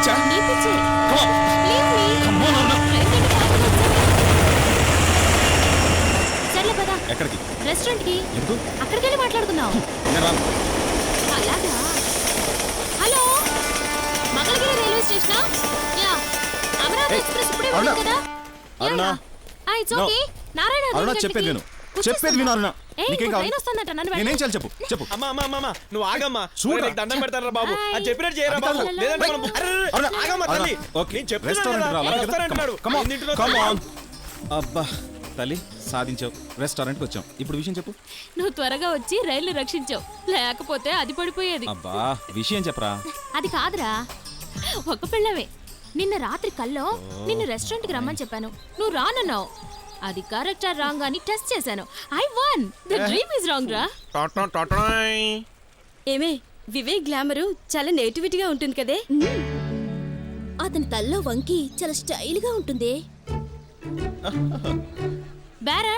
పిచ్చా? నీ పిచ్చే. Come on. Leave me. Come on, Aruna. సర్లే పద. ఎక్కడికి? రెస్టారెంట్ కి. ఎందుకు? అక్కడికి వెళ్ళి మాట్లాడుకుందాం. నేను రాను. అలాగా? హలో, మంగళగిరి రైల్వే స్టేషనా? యా, అమరావతి ఎక్స్ప్రెస్ ఇప్పుడే అరుణ. ఉంది కదా? అరుణ. It's okay. నారాయణ అరుణ చెప్పేది విను. చెప్పేది విను అరుణ. నీకేం కావాలి? ట్రైన్ వస్తుందట, నన్ను నేనేం చేయాలి చెప్పు. చెప్పు. అమ్మా నువ్వు ఆగమ్మా. చూడు. నీకు దండం పెడతారా బాబు? హాయ్. అది చెప్పినట్టు చేయరా అది బాబు. కాదు. లేదంటే మనం అరుణ. ఆగమ్మా అరుణ. తల్లి. ఓకే. నేను చెప్తున్నాను రెస్టారెంట్ కదా, రావాలి కదా? వస్తానంటున్నాడు. Come on. ఎన్నింటిలో Come on. అబ్బా తల్లి సాధించావు. రెస్టారెంట్కి వచ్చాం. ఇప్పుడు విషయం చెప్పు. నువ్వు త్వరగా వచ్చి రైలు రక్షించావు, లేకపోతే అది పడిపోయేది. అబ్బా విషయం చెప్పరా. అది కాదురా, ఒక పిల్లవే. నిన్న రాత్రి కల్లో నిన్ను రెస్టారెంట్ కి రమ్మని చెప్పాను, నువ్వు రానన్నావు. అది కరెక్ట్ ఆ రాంగ్ అని టెస్ట్ చేశాను. I one. The dream is wrong రా. ఏమే, వివేక్ గ్లామరు చాలా నేటివిటీగా ఉంటుంది కదే. అతని తల్లో వంకి చాలా స్టైల్ గా ఉంటుంది. బేరా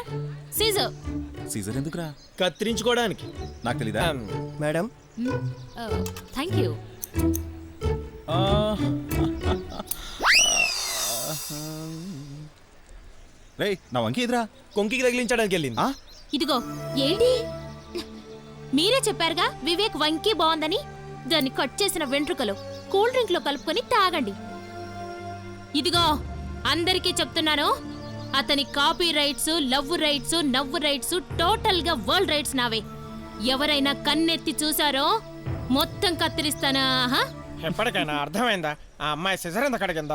సీజర్. సీజర్ ఎందుకురా? కత్తిరించుకోవడానికి. నాకు తెలీదా? Madam thank you. రేయ్ నా వంకి ఎదురా. కొంకికి తగిలించడానికి వెళ్ళింది. ఇదిగో. ఏంటి? మీరే చెప్పారుగా వివేక్ వంకి బాగుందని. దాన్ని కట్ చేసిన వెంట్రుకలు కూల్ డ్రింక్ లో కలుపుకొని తాగండి. ఇదిగో అందరికీ చెప్తున్నాను, అతని కాపీ రైట్స్, లవ్ రైట్స్, నవ్వు రైట్స్, టోటల్ గా వరల్డ్ రైట్స్ నావే. ఎవరైనా కన్నెత్తి చూసారో మొత్తం కత్తిరిస్తానా? ఎప్పటికైనా అర్థమైందా? ఆ అమ్మాయి సిజర్ ఎంత కడిగిందో.